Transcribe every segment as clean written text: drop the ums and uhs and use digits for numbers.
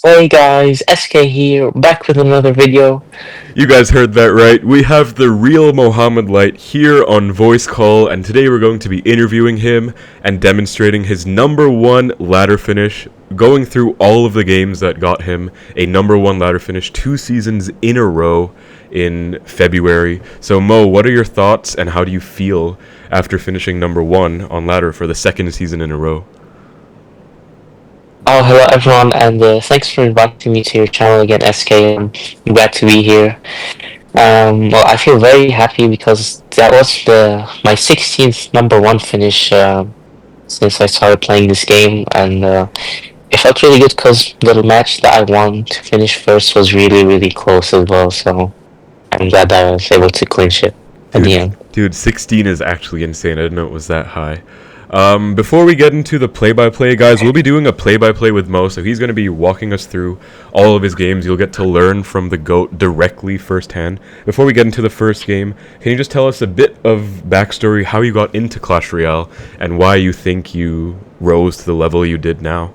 Hey guys, SK here, back with another video. You guys heard that right. We have the real Mohamed Light here on voice call, and today we're going to be interviewing him and demonstrating his number one ladder finish, going through all of the games that got him a number one ladder finish 2 seasons in a row in February. So Mo, what are your thoughts and how do you feel after finishing number one on ladder for the second season in a row? Oh, hello everyone, and thanks for inviting me to your channel again, SK. I'm glad to be here. Well, I feel very happy because that was my 16th number one finish since I started playing this game, and it felt really good because the match that I won to finish first was really close as well. So I'm glad that I was able to clinch it at the Dude, end. dude, 16 is actually insane. I didn't know it was that high. Before we get into the play-by-play, guys, we'll be doing a play-by-play with Mo, so he's going to be walking us through all of his games. You'll get to learn from the GOAT directly firsthand. Before we get into the first game, can you just tell us a bit of backstory, how you got into Clash Royale, and why you think you rose to the level you did now?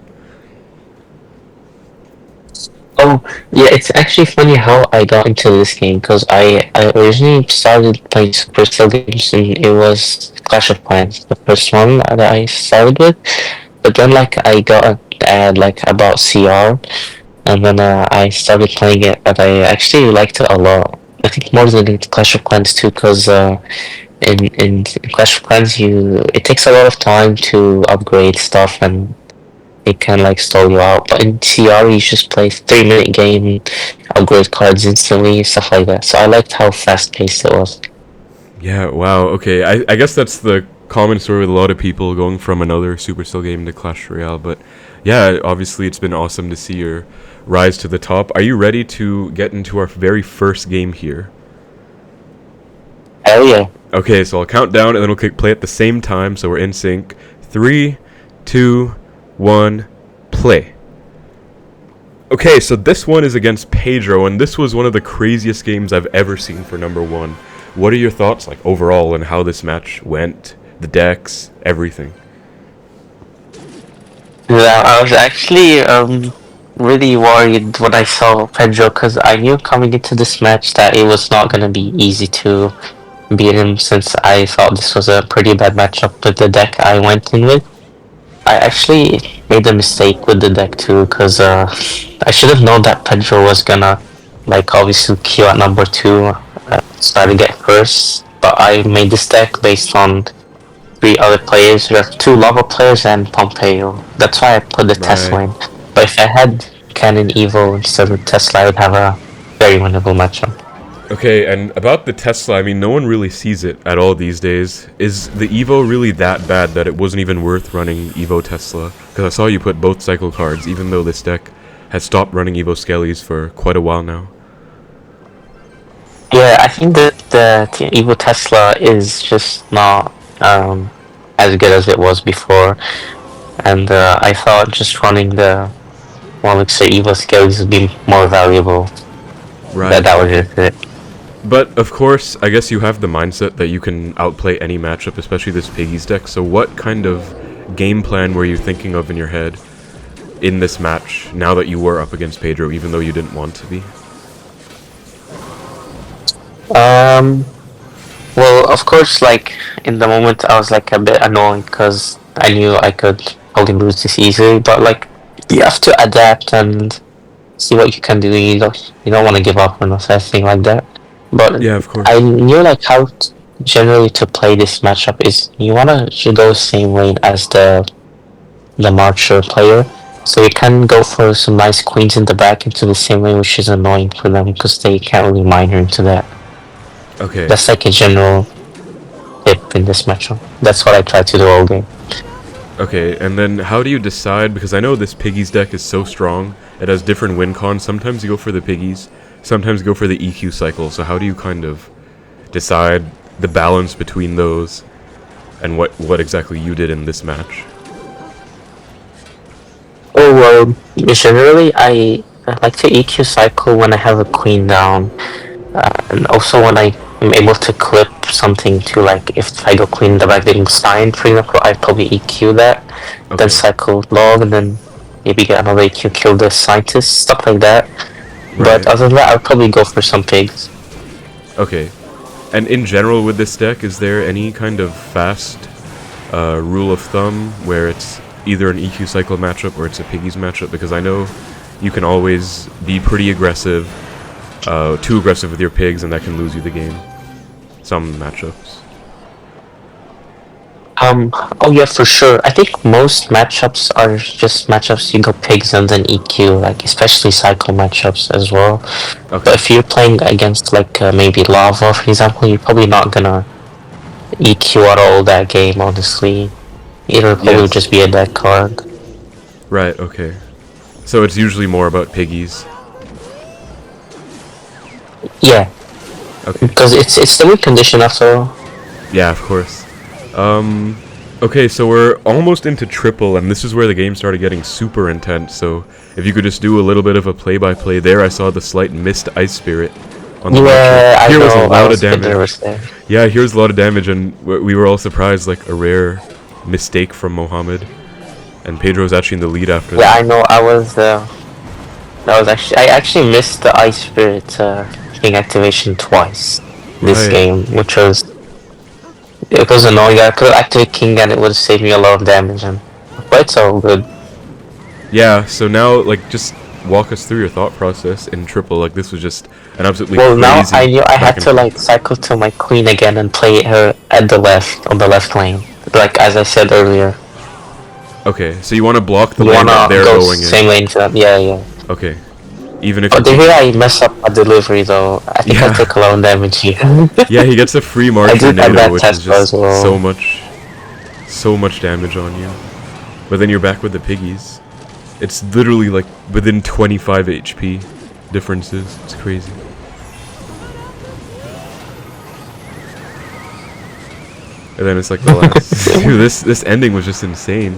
Oh, yeah, it's actually funny how I got into this game because I originally started playing Supercell games and it was Clash of Clans, the first one that I started with. But then, like, I got an ad, like, about CR and then I started playing it and I actually liked it a lot. I think more than Clash of Clans too because in Clash of Clans it takes a lot of time to upgrade stuff and it can like stall you out. But in CR, you just play 3 minute game, upgrade cards instantly, stuff like that. So I liked how fast paced it was. Yeah, wow, okay. I guess that's the common story with a lot of people going from another Supercell game to Clash Royale, but yeah, obviously it's been awesome to see your rise to the top. Are you ready to get into our very first game here? Hell yeah. Okay, so I'll count down and then we'll click play at the same time so we're in sync. 3, 2, 1, play. Okay, so this one is against Pedro, and this was one of the craziest games I've ever seen for number one. What are your thoughts, like, overall, and how this match went, the decks, everything? Yeah, I was actually really worried when I saw Pedro because I knew coming into this match that it was not gonna be easy to beat him since I thought this was a pretty bad matchup with the deck I went in with. I actually made a mistake with the deck too, because I should have known that Pedro was gonna, like, obviously queue at number 2, try to get first. But I made this deck based on 3 other players. We have 2 lava players and Pompeo. That's why I put the Tesla Right. in. But if I had Cannon Evo instead of Tesla, I would have a very winnable matchup. Okay, and about the Tesla, I mean, no one really sees it at all these days. Is the Evo really that bad that it wasn't even worth running Evo Tesla? Because I saw you put both cycle cards, even though this deck has stopped running Evo Skellies for quite a while now. Yeah, I think that the Evo Tesla is just not as good as it was before. And I thought just running the Elixir Evo skills would be more valuable. Right, That was okay. just it. But, of course, I guess you have the mindset that you can outplay any matchup, especially this Piggies deck, so what kind of game plan were you thinking of in your head in this match, now that you were up against Pedro, even though you didn't want to be? Um, well, of course, like in the moment, I was like a bit annoyed because I knew I could probably lose this easily. But like, you have to adapt and see what you can do. You don't want to give up on anything like that. But Yeah, of I course. knew like how generally to play this matchup is you wanna should go the same lane as the Marcher player. So you can go for some nice queens in the back into the same lane, which is annoying for them because they can't really mine her into that. Okay. That's like a general tip in this matchup. That's what I try to do all game. Okay, and then how do you decide, because I know this Piggies deck is so strong, it has different win cons, sometimes you go for the Piggies, sometimes you go for the EQ cycle, so how do you kind of decide the balance between those, and what exactly you did in this match? Oh well, generally I like to EQ cycle when I have a queen down, and also when I am able to clip something to, like, if I go queen in the back getting signed, for example, I probably EQ that, then Okay. cycle log, and then maybe get another EQ, kill the scientist, stuff like that. Right. But other than that, I'd probably go for some pigs. Okay. And in general with this deck, is there any kind of fast rule of thumb where it's either an EQ cycle matchup or it's a Piggies matchup? Because I know you can always be pretty aggressive, too aggressive with your pigs, and that can lose you the game. Some matchups. Oh yeah, for sure. I think most matchups are just matchups you go pigs and then EQ, like especially cycle matchups as well. Okay. But if you're playing against like maybe lava, for example, you're probably not gonna EQ at all that game, honestly. It'll probably Yes. just be a dead card. Right, okay. So it's usually more about Piggies. Yeah, Okay. because it's the win condition after all. Yeah, of course. Okay, so we're almost into triple, and this is where the game started getting super intense, so if you could just do a little bit of a play-by-play there. I saw the slight missed Ice Spirit on the Yeah, I Here know. was a I lot was of a bit damage. nervous there. Yeah, here's a lot of damage, and we were all surprised, like a rare mistake from Mohamed. And Pedro's actually in the lead after Yeah, that. I know. I actually missed the Ice Spirit king activation twice this Right. game, which was it was annoying. I could activate king and it would have saved me a lot of damage, but it's all good. Yeah, so now, like, just walk us through your thought process in triple. Like, this was just an absolutely Well, now crazy I knew I back had and to like cycle to my queen again and play her at the left on the left lane, like as I said earlier. Okay, so you want to block the You lane that wanna they're go going in. same lane to them? Yeah, yeah. Okay. Even if But you're the way I mess up my delivery though, I think I Yeah. took a lot of damage here. Yeah, he gets a free March I did have tornado, that which test is just as well. so much damage on you. But then you're back with the Piggies. It's literally like within 25 HP differences. It's crazy. And then it's like the last. Dude, this ending was just insane.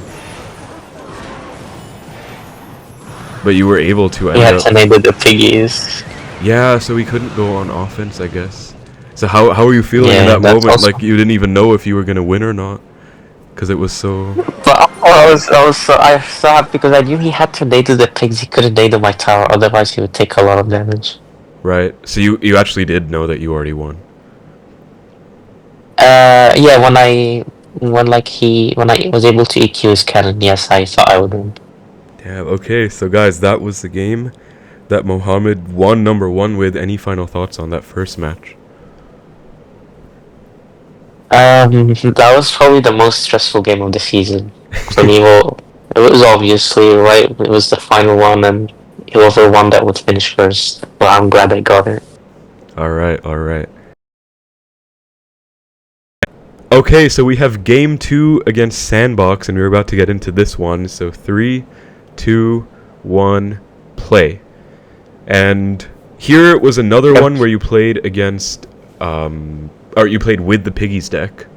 But you were able to We end had up. to enable the Piggies. Yeah, so we couldn't go on offense, I guess. So how were you feeling in Yeah, that that's moment? also- Like you didn't even know if you were gonna win or not, because it was so. But I was so happy because I knew he had to enable the pigs. He couldn't enable my tower, otherwise he would take a lot of damage. Right. So you actually did know that you already won. Yeah, when I was able to EQ his cannon, yes, I thought I would win. Damn. Okay. So guys, that was the game that Mohamed won number one with. Any final thoughts on that first match? That was probably the most stressful game of the season for me. Well, it was obviously right. It was the final one, and whoever won that would finish first. Well, I'm glad I got it. All right. All right. Okay, so we have game 2 against Sandbox, and we're about to get into this one. So 3, 2, 1, play. And here was another one where you played against, or you played with the Piggies deck.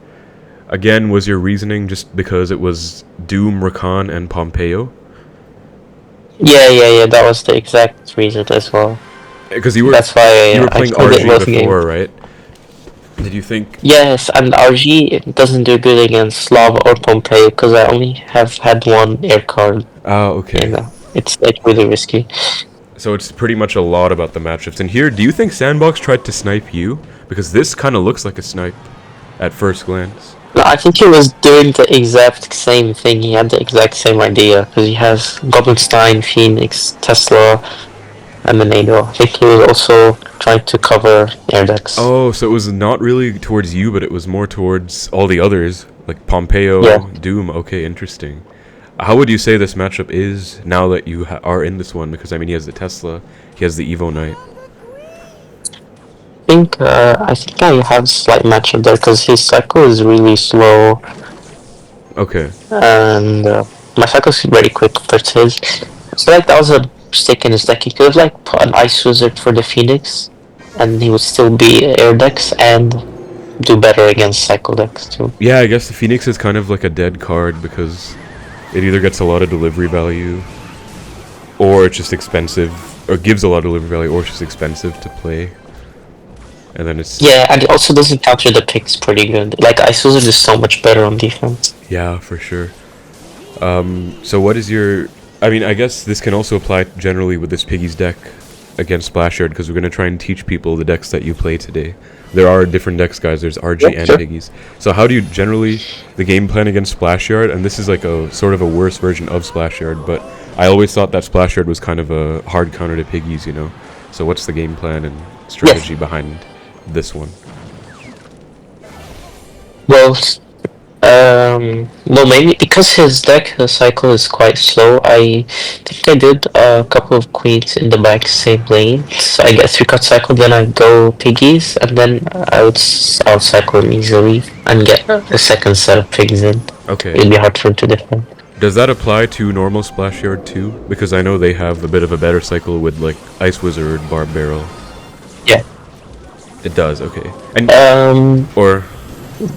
Again, was your reasoning just because it was Doom, Rakan, and Pompeo? Yeah. That was the exact reason as well. Because you were That's why you were I playing played it RG both before, games. right? Did you think? Yes, and RG doesn't do good against Lava or Pompeii because I only have had one air card. Oh, okay. And it's like really risky. So it's pretty much a lot about the matchups. And here, do you think Sandbox tried to snipe you? Because this kind of looks like a snipe at first glance. No, I think he was doing the exact same thing. He had the exact same idea because he has Goblinstein, Phoenix, Tesla, and Menado. I think he was also trying to cover air decks. Oh, so it was not really towards you, but it was more towards all the others, like Pompeo, Yeah. Doom. Okay, interesting. How would you say this matchup is now that you are in this one? Because, I mean, he has the Tesla, he has the Evo Knight. I think I have a slight matchup there because his cycle is really slow. Okay. And my cycle's very quick compared to his. So like that was a mistake in his deck. He could have like put an Ice Wizard for the Phoenix, and he would still be air decks and do better against cycle decks too. Yeah, I guess the Phoenix is kind of like a dead card because it either gets a lot of delivery value, or it's just expensive, or gives a lot of delivery value, or it's just expensive to play. And then it's... Yeah, and it also doesn't counter the picks pretty good. Like Ice Wizard is so much better on defense. Yeah, for sure. So what is your I mean, I guess this can also apply generally with this Piggies deck against Splatyard, because we're going to try and teach people the decks that you play today. There are different decks, guys. There's RG Yep, and sure. Piggies. So how do you generally, the game plan against Splatyard, and this is like a sort of a worse version of Splatyard, but I always thought that Splatyard was kind of a hard counter to Piggies, you know? So what's the game plan and strategy behind this one? Well, well, maybe because his deck cycle is quite slow. I think I did a couple of queens in the back same lane. So I get 3-cut cycle, then I go piggies, and then I'll cycle him easily and get a second set of pigs in. Okay. It'd be hard for him to defend. Does that apply to normal Splatyard too? Because I know they have a bit of a better cycle with like Ice Wizard, Barb Barrel. Yeah. It does, okay. And or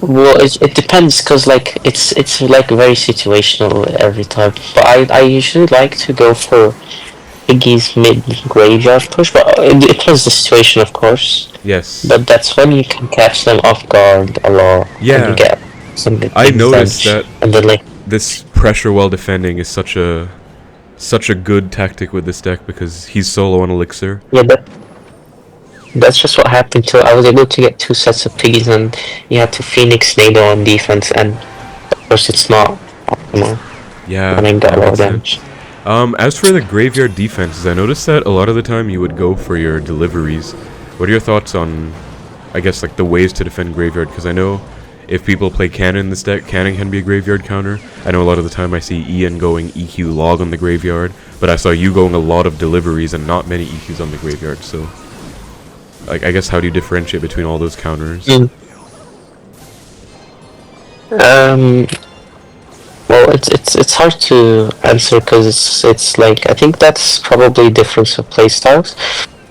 Well, it depends, cause like it's like very situational every time. But I usually like to go for Piggy's mid graveyard push, but it depends the situation, of course. yes. But that's when you can catch them off guard a lot. Yeah. And you get some good I things noticed done. that And then like this pressure while defending is such a good tactic with this deck because he's solo on Elixir. yeah, that's just what happened too. I was able to get 2 sets of piggies, and you had to Phoenix Nado on defense, and of course it's not optimal. Yeah, And I got that a lot of makes sense. damage. As for the graveyard defenses, I noticed that a lot of the time you would go for your deliveries. What are your thoughts on, I guess, like the ways to defend graveyard? Because I know if people play Cannon in this deck, Cannon can be a graveyard counter. I know a lot of the time I see Ian going EQ log on the graveyard, but I saw you going a lot of deliveries and not many EQs on the graveyard, so... Like, I guess how do you differentiate between all those counters? Well, it's hard to answer because it's like I think that's probably difference of playstyles.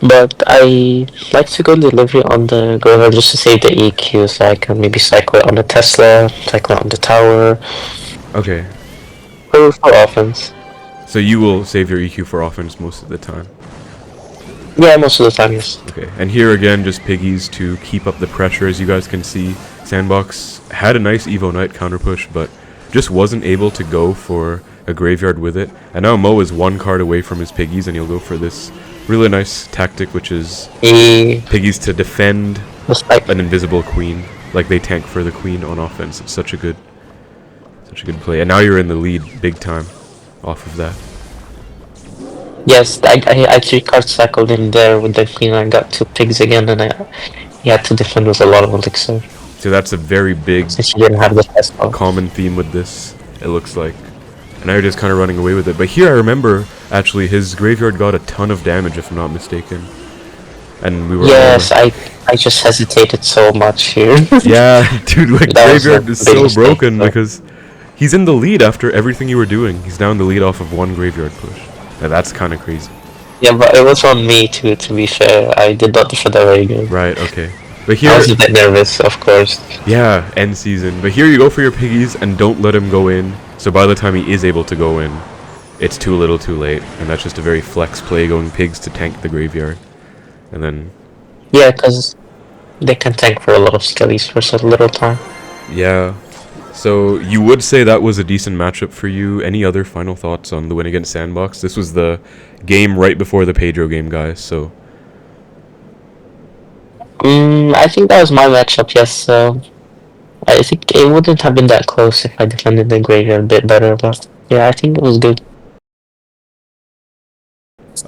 But I like to go delivery on the graveyard just to save the EQ, so I can maybe cycle it on the Tesla, cycle it on the tower. Okay. For offense. So you will save your EQ for offense most of the time. Yeah, most of the time, yes. Okay, and here again, just Piggies to keep up the pressure. As you guys can see, Sandbox had a nice Evo Knight counter push, but just wasn't able to go for a graveyard with it. And now Mo is 1 card away from his Piggies, and he'll go for this really nice tactic, which is Piggies to defend an invisible queen. Like they tank for the queen on offense. It's such a good play. And now you're in the lead big time off of that. Yes, I 3-card cycled in there with the queen. I got 2 pigs again, and he had to defend with a lot of elixir. So that's a very big Since he didn't have the test box. common theme with this, it looks like. And now you're just kind of running away with it. But here I remember, actually, his graveyard got a ton of damage, if I'm not mistaken. And we were... Yes, I just hesitated so much here. Yeah, dude, like, That graveyard was is a big so mistake, broken though. because he's in the lead after everything you were doing. He's now in the lead off of 1 graveyard push. Now that's kind of crazy. Yeah, but it was on me too, to be fair. I did not defend that very good. Right, okay. But I here... was a bit nervous, of course. Yeah, end season. But here you go for your Piggies and don't let him go in. So by the time he is able to go in, it's too little too late. And that's just a very flex play, going pigs to tank the graveyard. And then... Yeah, because they can tank for a lot of skellies for so little time. Yeah. So you would say that was a decent matchup for you. Any other final thoughts on the win against Sandbox? This was the game right before the Pedro game, guys, so... I think that was my matchup, yes, so... I think it wouldn't have been that close if I defended the graveyard a bit better, but... Yeah, I think it was good.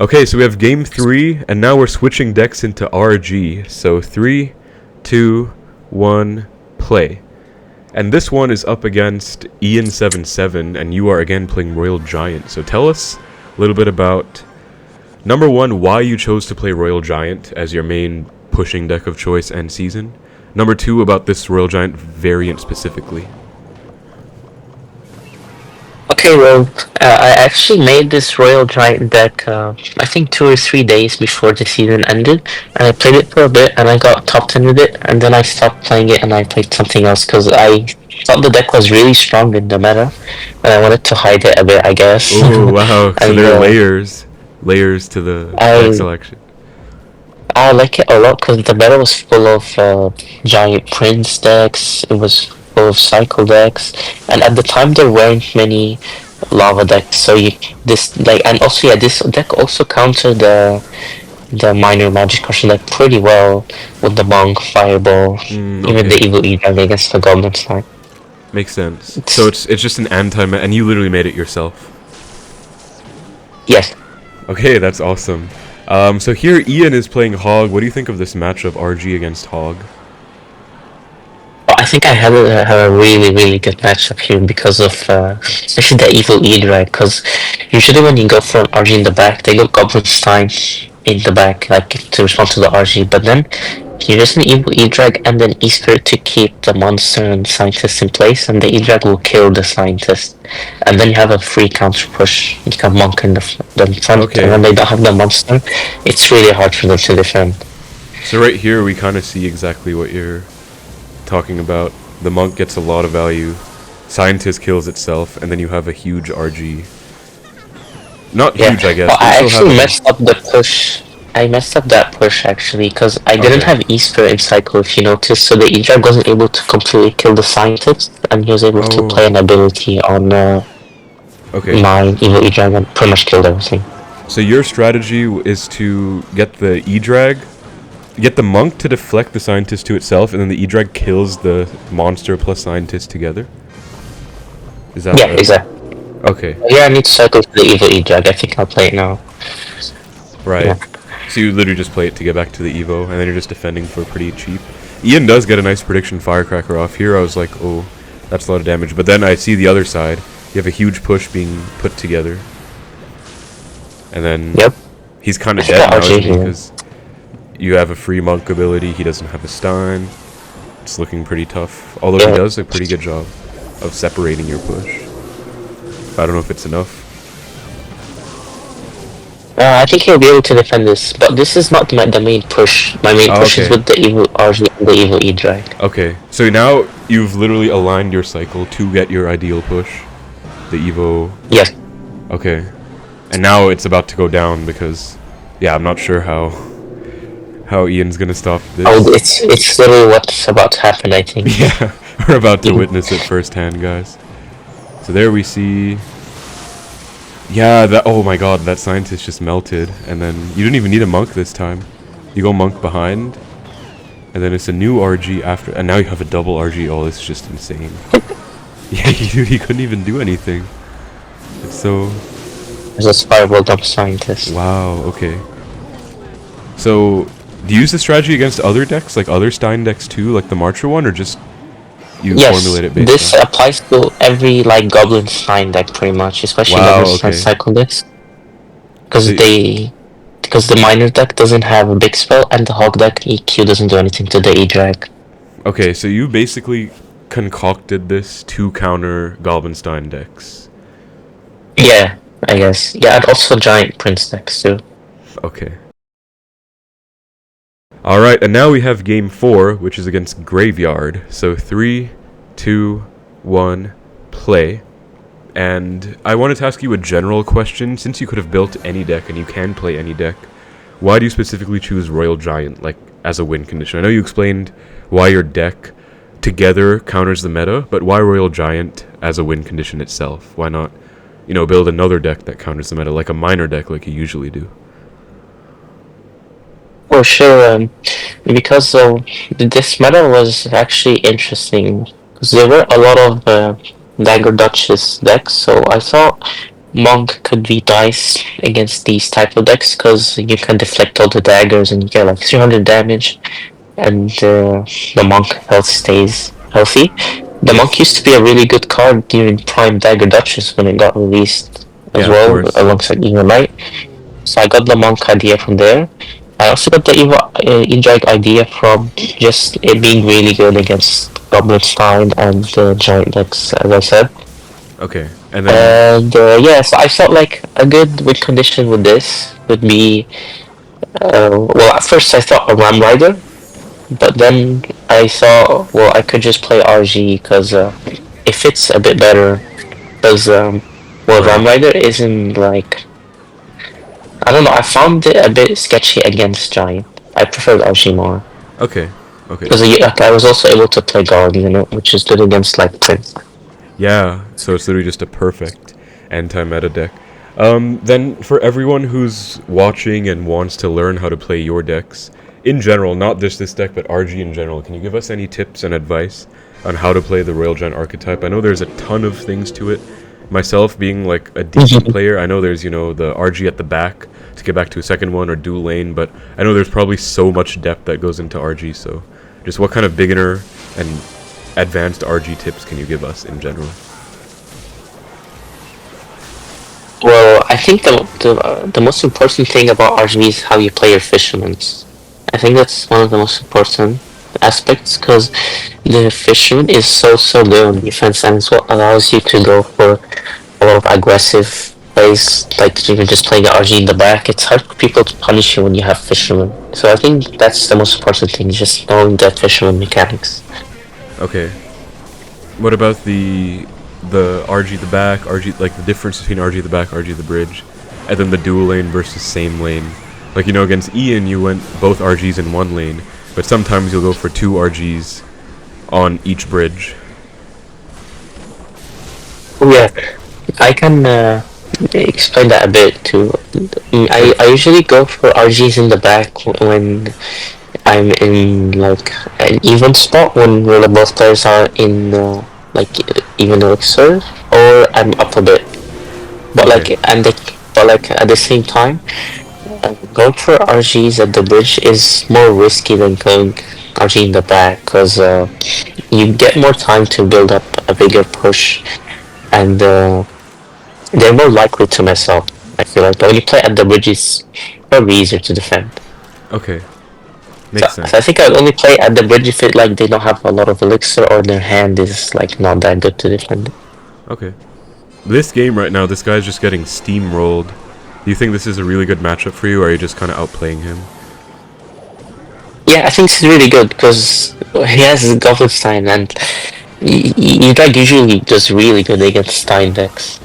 Okay, so we have game 3, and now we're switching decks into RG. So 3, 2, 1, play. And this one is up against Ian77, and you are again playing Royal Giant. So tell us a little bit about, number 1, why you chose to play Royal Giant as your main pushing deck of choice and season. Number 2, about this Royal Giant variant specifically. Okay, well, I actually made this Royal Giant deck, I think 2 or 3 days before the season ended, and I played it for a bit, and I got top 10 with it, and then I stopped playing it, and I played something else, because I thought the deck was really strong in the meta, and I wanted to hide it a bit, I guess. Oh, wow, so And, there are layers to the deck selection. I like it a lot, because the meta was full of Giant Prince decks, it was full of Cycle decks, and at the time there weren't many lava deck. So you this like and also yeah, this deck also countered the minor magic crushing deck pretty well with the monk, fireball, even the Okay. evil E dragon against the goblin slime. Makes sense. So It's it's just an anti, and you literally made it yourself. yes. Okay, that's awesome. So here Ian is playing Hog. What do you think of this matchup, RG against Hog? I think I have a really, really good matchup here because of especially the evil E drag. Because usually when you go for an RG in the back, they go Goblin Stein in the back, like to respond to the RG. But then you just an evil E drag and then E Spirit to keep the monster and scientist in place, and the E drag will kill the scientist. And then you have a free counter push. You can monk in the front, and Okay. when they don't have the monster, it's really hard for them to defend. So right here we kind of see exactly what you're talking about. The monk gets a lot of value. Scientist kills itself, and then you have a huge RG. Not Yeah, huge, I guess, well, but you I still have actually a. messed up the push. I messed up that push actually because I didn't Okay. have Easter in cycle if you noticed, so the E-Drag wasn't able to completely kill the scientist, and he was able to play Oh. an ability on Okay. my evil E-Drag and pretty much killed everything. So your strategy is to get the E-Drag, get the monk to deflect the scientist to itself, and then the E-Drag kills the monster plus scientist together? Is that Yeah, the... exactly. Okay, Yeah, I need to cycle to the evil E-Drag. I think I'll play it now. right. Yeah. So you literally just play it to get back to the Evo, and then you're just defending for pretty cheap. Ian does get a nice prediction Firecracker off. Here I was like, oh, that's a lot of damage. But then I see the other side. You have a huge push being put together. And then Yep. he's kind of I dead forgot now, RG isn't he? here. Because you have a free monk ability. He doesn't have a Stein. It's looking pretty tough. Although he Yeah. does a pretty good job of separating your push. I don't know if it's enough. I think he'll be able to defend this, but this is not the main push. My main Oh, push is okay. with the evil RG and the evil E-Drag. Okay. So now you've literally aligned your cycle to get your ideal push. The Evo. Yes. Okay. And now it's about to go down because, yeah, I'm not sure how Ian's gonna stop this. Oh, it's literally what's about to happen, I think. Yeah, we're about to witness it firsthand, guys. So there we see. Yeah, that. Oh my god, that scientist just melted, and then you didn't even need a monk this time. You go monk behind, and then it's a new RG after, and now you have a double RG. Oh, this is just insane. Yeah, he couldn't even do anything. It's so. There's a fireball dump scientist. Wow. Okay. So, do you use the strategy against other decks, like other Stein decks too, like the Marcher one, or just you Yes, formulate it based this on? applies to every like goblin sign deck pretty much, especially Wow. goblin sign Okay. cycle decks, So, because the minor deck doesn't have a big spell and the hog deck EQ doesn't do anything to the E drag. okay, so you basically concocted this to counter Goblin Stein decks. Yeah, I guess. Yeah, and also giant prince decks too. Okay. Alright, and now we have game 4, which is against Graveyard. So 3, 2, 1, play. And I wanted to ask you a general question. Since you could have built any deck and you can play any deck, why do you specifically choose Royal Giant, like, as a win condition? I know you explained why your deck together counters the meta, but why Royal Giant as a win condition itself? Why not, build another deck that counters the meta, like a minor deck like you usually do? Oh sure, because this meta was actually interesting because there were a lot of Dagger Duchess decks, so I thought Monk could be nice against these type of decks because you can deflect all the daggers and you get like 300 damage, and the Monk health stays healthy. The Monk Yes. used to be a really good card during Prime Dagger Duchess when it got released as Yeah, of well, course. alongside Mohamed Light. So I got the Monk idea from there. I also got the E-Drag idea from just it being really good against Goblin Stein and Giant decks, as I said. Okay, and then And yeah, so I felt like a good win condition with this would be, well, at first I thought a Ram Rider, but then I thought, well, I could just play RG because it fits a bit better. Because, well, right. Ram Rider isn't like, I don't know, I found it a bit sketchy against Giant. I preferred RG more. Okay. Okay. Because I was also able to play Guard, which is good against like Prince. Yeah, so it's literally just a perfect. anti-meta deck. Then for everyone who's watching and wants to learn how to play your decks, in general, not just this deck, but RG in general, can you give us any tips and advice on how to play the Royal Giant archetype? I know there's a ton of things to it. Myself being like a decent player, I know there's, the RG at the back to get back to a second one or dual lane, but I know there's probably so much depth that goes into RG, so just what kind of beginner and advanced RG tips can you give us in general? Well, I think the most important thing about RGB is how you play your fishermans. I think that's one of the most important aspects because the fisherman is so low on defense, and it's what allows you to go for a lot of aggressive plays, like even just playing RG in the back. It's hard for people to punish you when you have fisherman. So I think that's the most important thing, just knowing the fisherman mechanics. Okay. What about the RG the back, RG, like the difference between RG the back, RG the bridge, and then the dual lane versus same lane? Like, against Ian, you went both RGs in one lane, but sometimes you'll go for two RGs on each bridge. Yeah, I can explain that a bit too. I usually go for RGs in the back when I'm in like an even spot when really both players are in like even elixir, or I'm up a bit. But Okay. like at the same time, going for RGs at the bridge is more risky than going RG in the back because you get more time to build up a bigger push, and they're more likely to mess up. I feel like when you play at the bridge, it's probably easier to defend. Okay. So, Makes I sense. think I'd only play at the bridge if it like they don't have a lot of elixir or their hand is like not that good to defend. Okay. This game right now, this guy's just getting steamrolled. Do you think this is a really good matchup for you, or are you just kind of outplaying him? Yeah, I think it's really good because he has Goblin and you like usually does really good against Stein decks.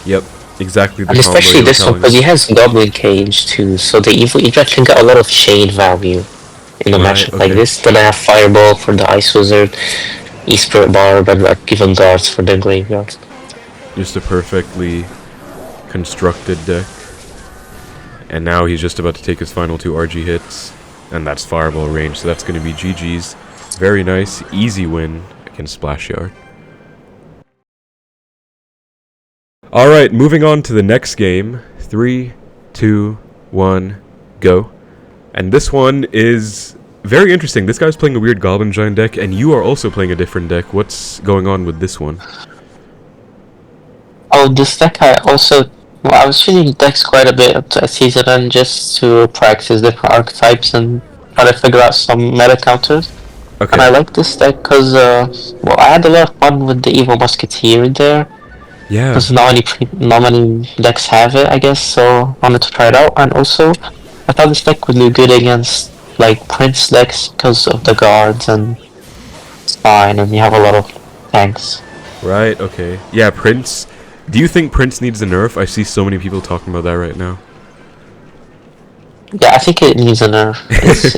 Yep. Exactly the And combo especially you were this one telling because he us. has Goblin Cage too, so the evil Idrak can get a lot of shade value in a Right, matchup like okay. this. Then I have Fireball for the Ice Wizard, E-Spirit Barb, and like even Guards for the Graveyard. Just a perfectly constructed deck. And now he's just about to take his final two RG hits. And that's Fireball range, so that's going to be GG's. Very nice, easy win against Splatyard. Alright, moving on to the next game. 3, 2, 1, go. And this one is very interesting. This guy's playing a weird Goblin Giant deck, and you are also playing a different deck. What's going on with this one? Oh, this deck I was shooting decks quite a bit at season end just to practice different archetypes and try to figure out some meta counters. And Okay. I like this deck because, I had a lot of fun with the Evil Musketeer there. Yeah. Because not many decks have it, I guess, so I wanted to try it out. And also, I thought this deck would do good against, like, Prince decks because of the guards and Spine, and you have a lot of tanks. Right, okay. Yeah, Prince. Do you think Prince needs a nerf? I see so many people talking about that right now. Yeah, I think it needs a nerf.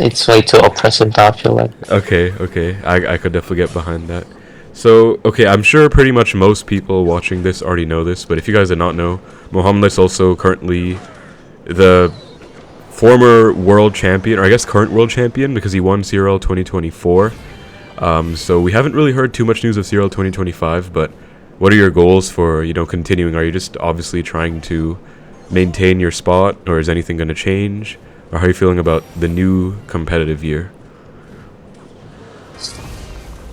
It's way too oppressive now, I feel like. Okay. I could definitely get behind that. So, okay, I'm sure pretty much most people watching this already know this, but if you guys did not know, Mohamed Light is also currently the former world champion, or I guess current world champion, because he won CRL 2024. So we haven't really heard too much news of CRL 2025, but what are your goals for, continuing? Are you just obviously trying to maintain your spot, or is anything going to change? Or how are you feeling about the new competitive year?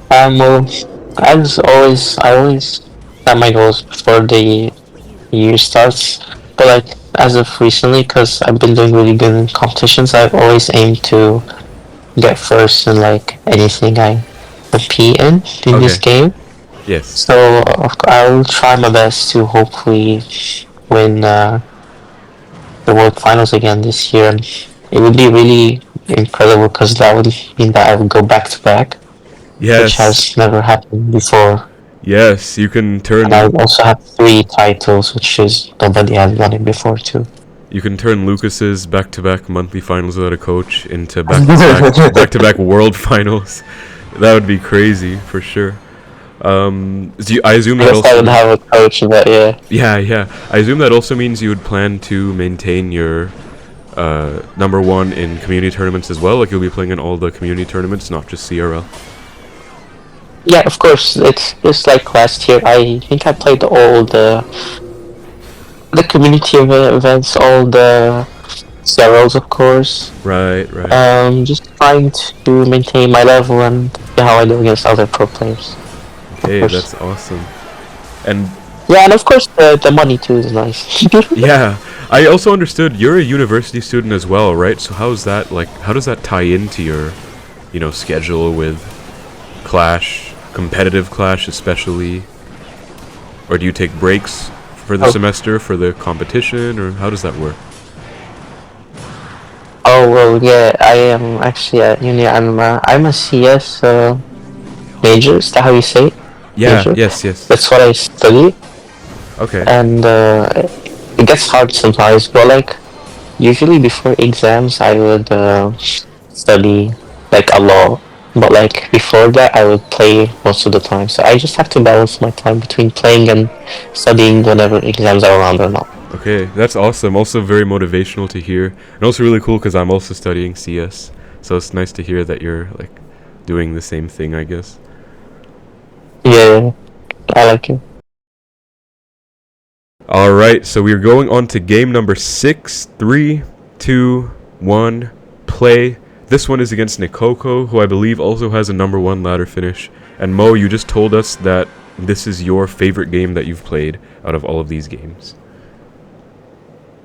Well, I always set my goals before the year starts. But like as of recently, because I've been doing really good in competitions, I've always aimed to get first in like anything I compete in this Okay. game. Yes. So I'll try my best to hopefully win the World Finals again this year. And it would be really incredible because that would mean that I would go back to back, which Yes. has never happened before. Yes, you can And I turn also have 3 titles, which is nobody has done it before too. Lucas's back-to-back monthly finals without a coach into back-to-back world finals. That would be crazy for sure. I assume I that guess I also would have a coach, but yeah. yeah. I assume that also means you would plan to maintain your number one in community tournaments as well. Like you'll be playing in all the community tournaments, not just CRL. Yeah, of course. It's just like last year. I think I played all the community events, all the CRLs, of course. Right, right. Just trying to maintain my level and see how I do against other pro players. Of Okay, course. that's awesome. And Yeah, and of course the money too is nice. yeah, I also understood you're a university student as well, right? So how's that like? How does that tie into your, schedule with Clash, competitive Clash especially? Or do you take breaks for the Oh. semester for the competition, or how does that work? Oh well, yeah. I am actually at uni. I'm a CS major. Is that how you say it? Yeah, Major. yes. That's what I study, Okay. and it gets hard sometimes. But like usually before exams, I would study like a lot. But like before that, I would play most of the time. So I just have to balance my time between playing and studying whenever exams are around or not. Okay, that's awesome. Also very motivational to hear, and also really cool because I'm also studying CS. So it's nice to hear that you're like doing the same thing, I guess. Yeah, I like it. All right, so we're going on to game number 6. 3, 2, 1, play. This one is against Nkoko, who I believe also has a number 1 ladder finish. And Mo, you just told us that this is your favorite game that you've played out of all of these games.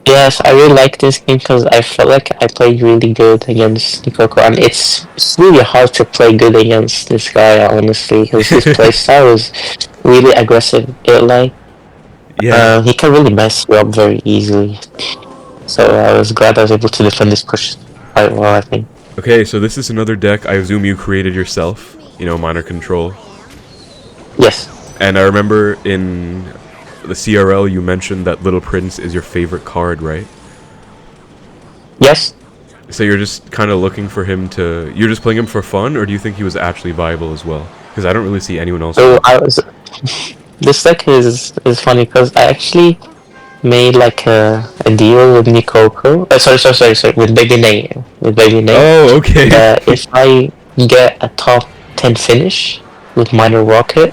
Yes, I really like this game because I felt like I played really good against Nkoko, and it's really hard to play good against this guy, honestly, because his playstyle is really aggressive. Yeah. He can really mess you up very easily. So I was glad I was able to defend this push quite well, I think. Okay, so this is another deck I assume you created yourself, minor control. Yes. And I remember in the CRL you mentioned that Little Prince is your favorite card, right? Yes. So you're just kind of looking for him to... You're just playing him for fun, or do you think he was actually viable as well? Because I don't really see anyone else... So I was... This deck is funny because I actually made like a deal with Nkoko. Sorry, with Baby Nate. Oh, okay. That if I get a top 10 finish with Minor Rocket,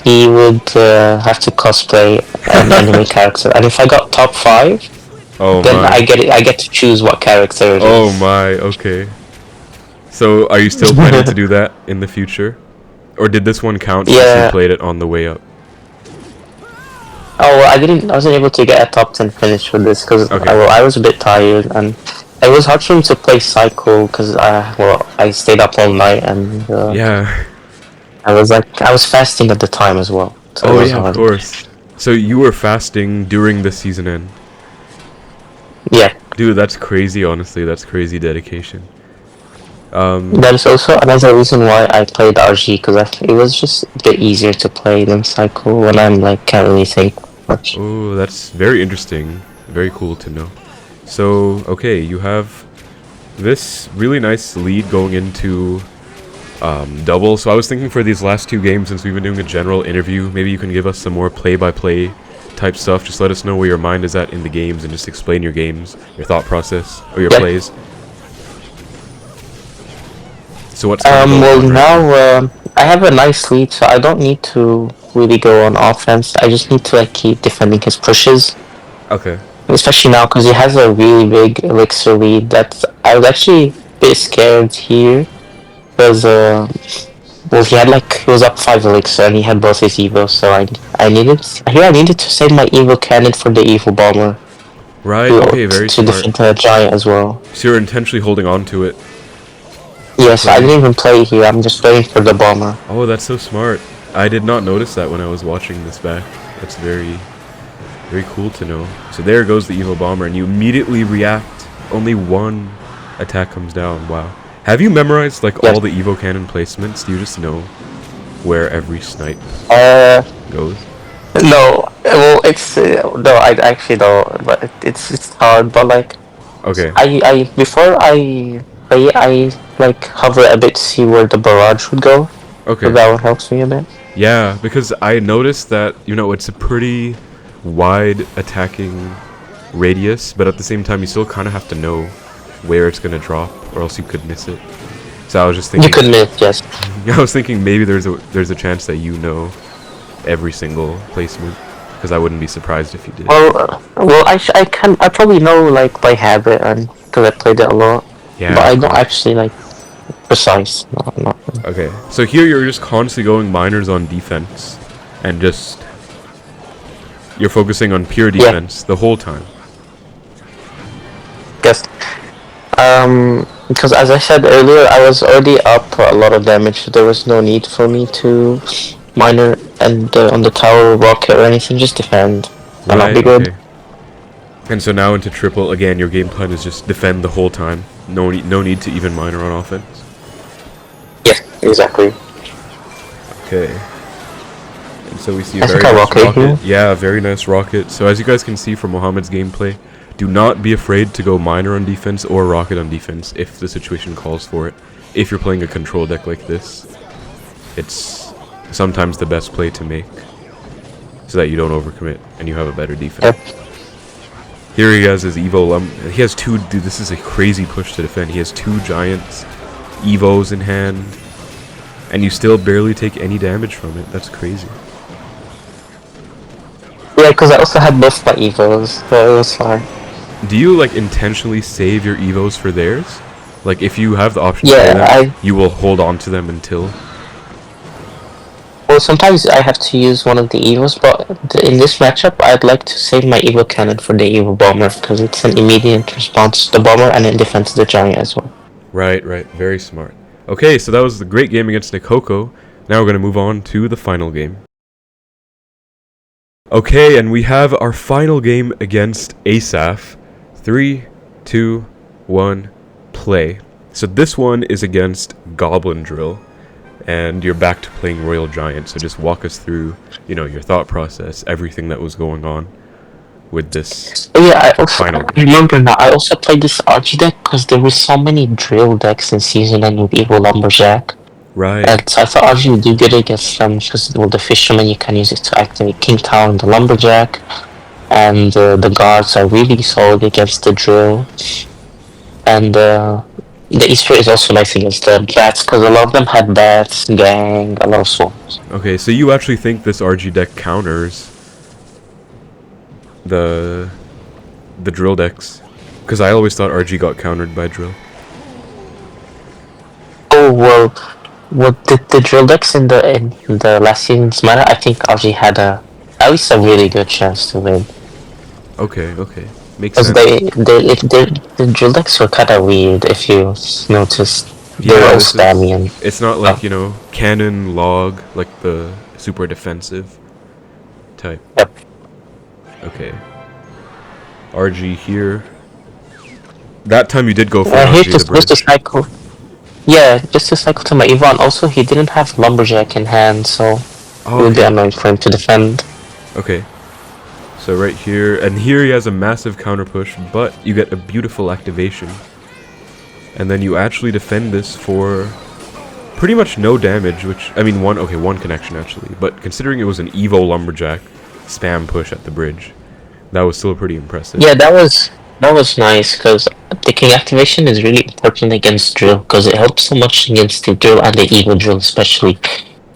he would have to cosplay an anime character. And if I got top 5, Oh then my. I get to choose what character it Oh is. my, okay. So are you still planning to do that in the future? Or did this one count since you Yeah. played it on the way up? Oh, well, I wasn't able to get a top 10 finish with this because Okay. I was a bit tired and it was hard for me to play Cycle because I stayed up all night and Yeah. I was fasting at the time as well. So it Oh was yeah, of hard. course. So you were fasting during the season end. Yeah, Dude, that's crazy, honestly. That's crazy dedication. that is also another reason why I played RG because it was just a bit easier to play than Cycle when I'm like can't really think much. Oh, that's very interesting. Very cool to know. So, okay, you have this really nice lead going into double. So I was thinking for these last 2 games, since we've been doing a general interview, maybe you can give us some more play-by-play type stuff. Just let us know where your mind is at in the games and just explain your games, your thought process, or your Yep. plays. So what's going on Well right now I have a nice lead, so I don't need to really go on offense. I just need to like keep defending his pushes, Okay. especially now because he has a really big elixir lead. That I was actually a bit scared here because well he was up 5 elixir and he had both his evos, so I needed to save my evil cannon for the evil bomber Right, to, okay, very to smart. defend the giant as well. So you're intentionally holding on to it. Yes, I didn't even play here. I'm just waiting for the bomber. Oh, that's so smart. I did not notice that when I was watching this back. That's very, very cool to know. So there goes the evil bomber, and you immediately react. Only 1 attack comes down. Wow. Have you memorized like Yes. all the evo cannon placements? Do you just know where every snipe goes? No, well, it's no, I actually don't. But it's hard. But like, Okay. I before I play, I like hover a bit to see where the barrage would go. So Okay. that one helps me a bit. Yeah, because I noticed that, it's a pretty wide attacking radius, but at the same time, you still kind of have to know where it's going to drop, or else you could miss it. So I was just You thinking, could miss, yes. I was thinking maybe there's a chance that you know every single placement, because I wouldn't be surprised if you did. I probably know like by habit and because I played it a lot, Yeah, but I of don't course. actually like precise. Not. Okay, so here you're just constantly going minors on defense, and just you're focusing on pure Yeah, defense the whole time. guess. Because as I said earlier, I was already up a lot of damage, so there was no need for me to minor and on the tower rocket or anything. Just defend, and I'll Right, be good. okay. And so now into triple, again, your game plan is just defend the whole time. No need to even minor on offense. Yeah, exactly. Okay. And so we see a I very think I nice rocket rocket. here. Yeah, very nice rocket. So as you guys can see from Mohammed's gameplay, do not be afraid to go minor on defense or rocket on defense if the situation calls for it. If you're playing a control deck like this, it's sometimes the best play to make, so that you don't overcommit and you have a better defense. Yep. Here he has his Evo. He has two. Dude, this is a crazy push to defend. He has two giants Evos in hand, and you still barely take any damage from it. That's crazy. Yeah, because I also had both my evos, so it was fine. Do you like intentionally save your Evos for theirs? Like if you have the option to play Yeah, them, you will hold on to them until. well, sometimes I have to use one of the evos, but in this matchup, I'd like to save my evo cannon for the evo bomber because it's an immediate response to the bomber and it defends the giant as well. Right, right. Very smart. Okay, so that was the great game against Nkoko. Now we're going to move on to the final game. Okay, and we have our final game against Asaf. 3, 2, 1, play. So this one is against Goblin Drill, and you're back to playing Royal Giant. So just walk us through, your thought process, everything that was going on with this Oh yeah, I final game. remember now. I also played this Archie deck because there were so many drill decks in season end with Evo Lumberjack. Right. And so I thought Archie would do good against them because with the Fisherman you can use it to activate King Tower and the Lumberjack. And the guards are really solid against the drill. And the Easter is also nice against the bats because a lot of them had bats, gang, a lot of swarms. Okay, so you actually think this RG deck counters the drill decks? Because I always thought RG got countered by drill. Oh well, the drill decks in the last season's meta, I think RG had at least a really good chance to win. Okay, okay. Makes Because sense. the drill decks were kind of weird if you noticed. They were Yeah, all this is... spammy and It's not like, cannon, log, like the super defensive type. yep. Okay. RG here. That time you did go for Here RG the just to bridge. cycle. Yeah, just to cycle to my Yvonne. Also, he didn't have Lumberjack in hand, so it Oh, would be okay. annoying for him to defend. Okay. So right here, and here he has a massive counter push, but you get a beautiful activation. And then you actually defend this for pretty much no damage, which, I mean, one connection actually, but considering it was an Evo Lumberjack spam push at the bridge, that was still pretty impressive. Yeah, that was nice because the king activation is really important against drill because it helps so much against the drill and the evil drill especially.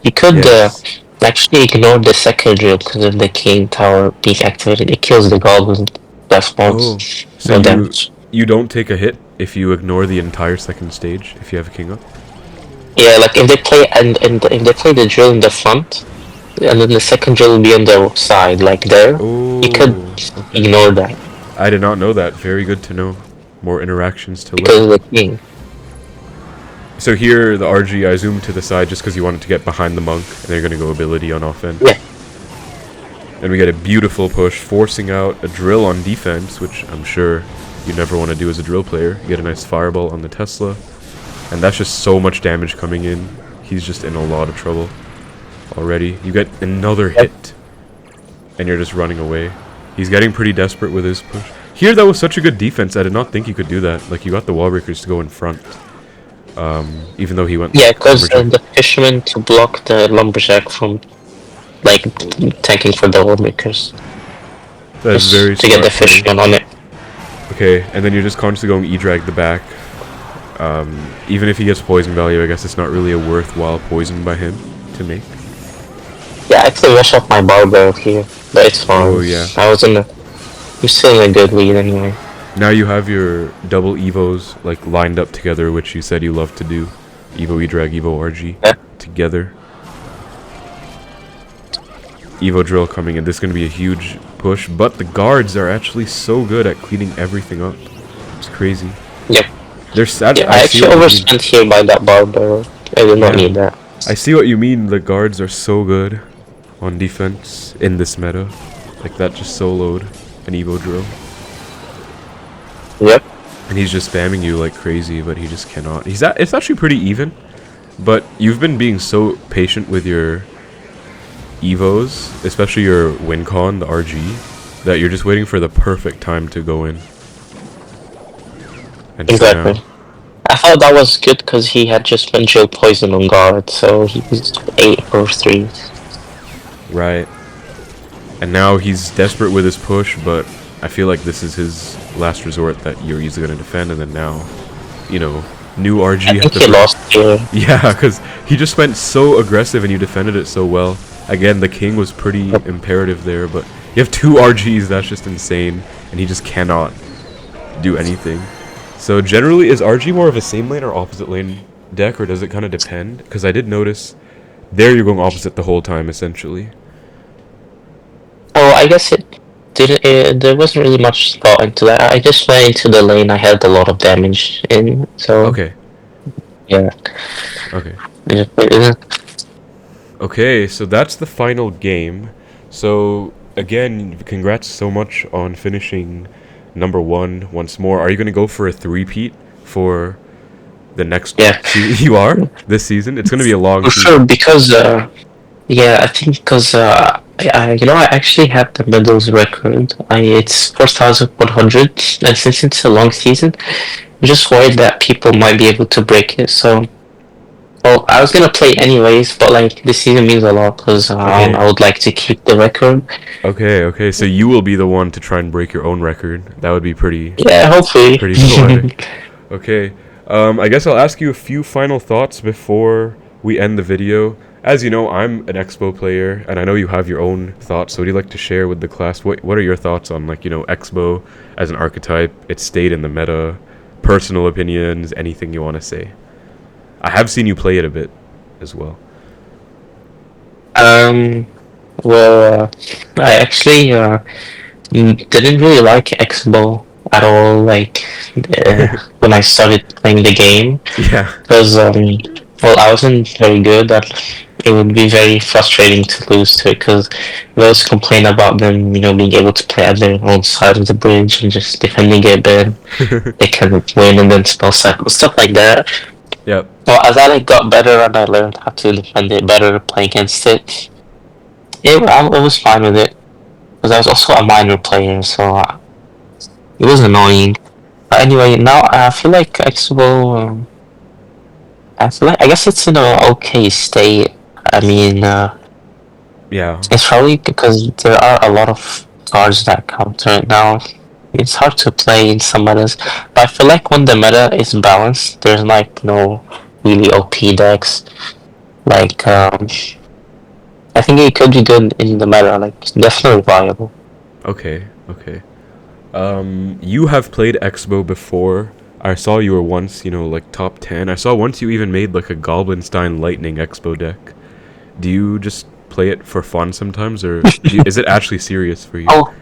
You could Yes. actually ignore the second drill because if the king tower being activated, it kills the goblin death Oh, bombs. so No damage. you don't take a hit if you ignore the entire second stage if you have a king up? Yeah, like if they play if they play the drill in the front, and then the second drill will be on the side, like there. Oh, You could okay. ignore that I did not know that. Very good to know. More interactions to because learn. of the king. So here, the RG, I zoomed to the side just because you wanted to get behind the monk, and they're going to go ability on offense. Yeah. And we get a beautiful push, forcing out a drill on defense, which I'm sure you never want to do as a drill player. You get a nice fireball on the Tesla, and that's just so much damage coming in. He's just in a lot of trouble already. You get another hit, and you're just running away. He's getting pretty desperate with his push. Here, that was such a good defense. I did not think you could do that. Like, you got the wall breakers to go in front. Even though he went... Yeah, because lumberjack. the fisherman to block the lumberjack from like tanking for double makers, That is very just to get the smart fish play. run on it. Okay, and then you're just constantly going E-drag the back. Even if he gets poison value, I guess it's not really a worthwhile poison by him to make. Yeah, I could rush off my barbell here, but it's fine. Oh, yeah. I'm still in a good lead anyway. Now you have your double Evos like lined up together, which you said you love to do. Evo E-drag, Evo RG Yeah. together. Evo drill coming in. This is going to be a huge push, but the guards are actually so good at cleaning everything up. It's crazy. Yep. They're sad. Yeah, I actually overspent here by that barbell. I did not need that. I see what you mean. The guards are so good on defense in this meta. Like that just soloed an Evo drill. Yep. And he's just spamming you like crazy, but he just cannot. It's actually pretty even, but you've been being so patient with your Evos, especially your WinCon, the RG, that you're just waiting for the perfect time to go in. And Exactly. now, I thought that was good because he had just been chill poison on guard, so he's 8 or 3. right. And now he's desperate with his push, but I feel like this is his last resort that you're easily going to defend, and then now, you know, new RG. I think he lost here. Yeah, because he just went so aggressive and you defended it so well. Again, the king was pretty imperative there, but you have 2 RGs, that's just insane, and he just cannot do anything. So generally, is RG more of a same lane or opposite lane deck, or does it kind of depend? Because I did notice there you're going opposite the whole time, essentially. Oh, I guess there wasn't really much thought into that. I just went into the lane I had a lot of damage in, so... Okay. Yeah. Okay. Yeah. Okay, so that's the final game. So, again, congrats so much on finishing #1 once more. Are you going to go for a three-peat for the next season? You are? This season? It's going to be a long For season. sure, because, I think because, I actually have the medals record. It's 4,100, and since it's a long season, I'm just worried that people might be able to break it, so... Well, I was gonna play anyways, but like this season means a lot because Okay. I would like to keep the record. Okay, so you will be the one to try and break your own record. That would be pretty Yeah, hopefully. poetic. Okay, I guess I'll ask you a few final thoughts before we end the video. As you know, I'm an Expo player, and I know you have your own thoughts, so what do you like to share with the class? What are your thoughts on, like, Expo as an archetype, its state in the meta, personal opinions, anything you want to say? I have seen you play it a bit as well. Well, I actually didn't really like Expo at all. Like when I started playing the game, Yeah. because well, I wasn't very good at. It would be very frustrating to lose to it because they always complain about them, being able to play at their own side of the bridge and just defending it, but they can't win and then spell cycle, stuff like that. Yep. Well, as I got better and I learned how to defend it better, play against it, I was fine with it. Because I was also a minor player, so it was annoying. But anyway, now I feel like Expo, I guess it's in an okay state. I mean, Yeah. it's probably because there are a lot of cards that counter it now. It's hard to play in some metas, but I feel like when the meta is balanced, there's like no really OP decks. Like, I think it could be good in the meta, like definitely viable. Okay. You have played Expo before. I saw you were once, like top 10. I saw once you even made like a Goblinstein Lightning Expo deck. Do you just play it for fun sometimes, or is it actually serious for you? Oh,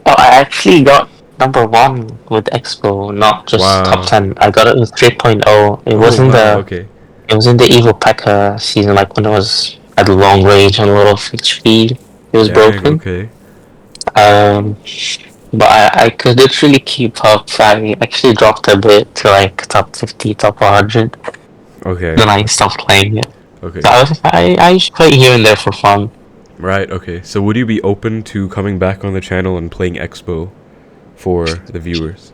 I actually got #1 with Expo, not just top 10. I got it with 3.0. It wasn't okay. It was in the Evo P.E.K.K.A season, like when it was at long range and a lot of HP. It was broken. Okay. But I could literally keep up. I actually dropped a bit to like top 50, top 100. Okay. Then I stopped playing it. Okay. So I used to play here and there for fun. Right, okay. So would you be open to coming back on the channel and playing Expo for the viewers?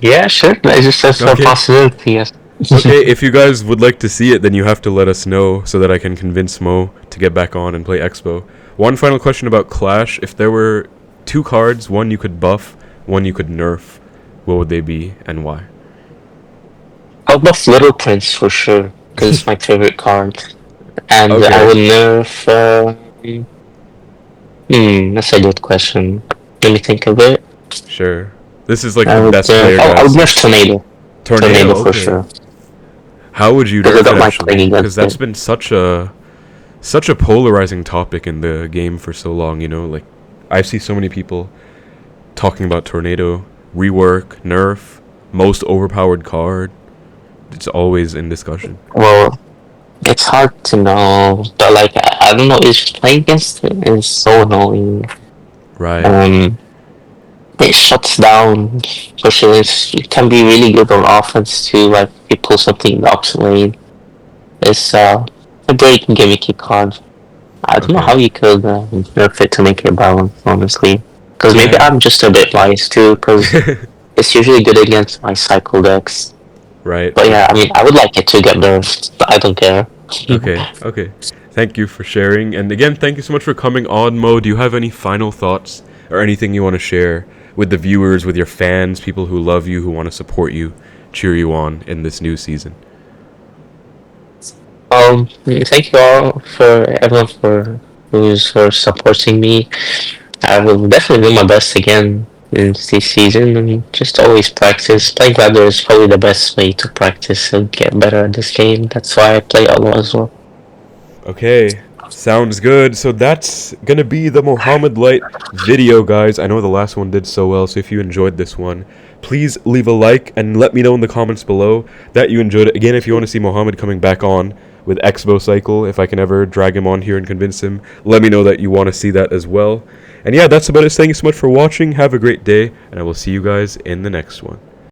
Yeah, sure. It's just a possibility, yes. Okay, if you guys would like to see it, then you have to let us know so that I can convince Mo to get back on and play Expo. One final question about Clash. If there were two cards, one you could buff, one you could nerf, what would they be and why? I'll buff Little Prince for sure, because it's my favorite card. And I Okay, would nerf. That's a good question. Let me think of it. sure. This is like I the would. best player I would guys. nerf Tornado. Tornado, Tornado for okay. sure. How would you Because I nerf it don't like actually? playing Because against that's it. been such a polarizing topic in the game for so long, you know? Like, I see so many people talking about Tornado, rework, nerf, most overpowered card. It's always in discussion. Well, it's hard to know, but like I don't know. It's just playing against it is so annoying. Right. Um, it shuts down. Especially it can be really good on offense too. Like if you pull something in the opposite lane. It's a very gimmicky card. I don't know Okay. how you could nerf it to make it balanced, honestly. Because maybe Yeah. I'm just a bit biased too. Because it's usually good against my cycle decks. Right, But for yeah, I sure. mean, I would like it to get nerfed, but I don't care. Okay, okay. Thank you for sharing. And again, thank you so much for coming on, Mo. Do you have any final thoughts or anything you want to share with the viewers, with your fans, people who love you, who want to support you, cheer you on in this new season? Thank you all for everyone who's for supporting me. I will definitely do my best again in this season and just always practice. Playing ladder is probably the best way to practice and get better at this game. That's why I play a lot as well. Okay, sounds good. So that's gonna be the Mohamed Light video, guys. I know the last one did so well, so if you enjoyed this one, please leave a like and let me know in the comments below that you enjoyed it. Again, if you want to see Mohamed coming back on with Expo Cycle, if I can ever drag him on here and convince him, let me know that you want to see that as well. And yeah, that's about it. Thank you so much for watching. Have a great day, and I will see you guys in the next one.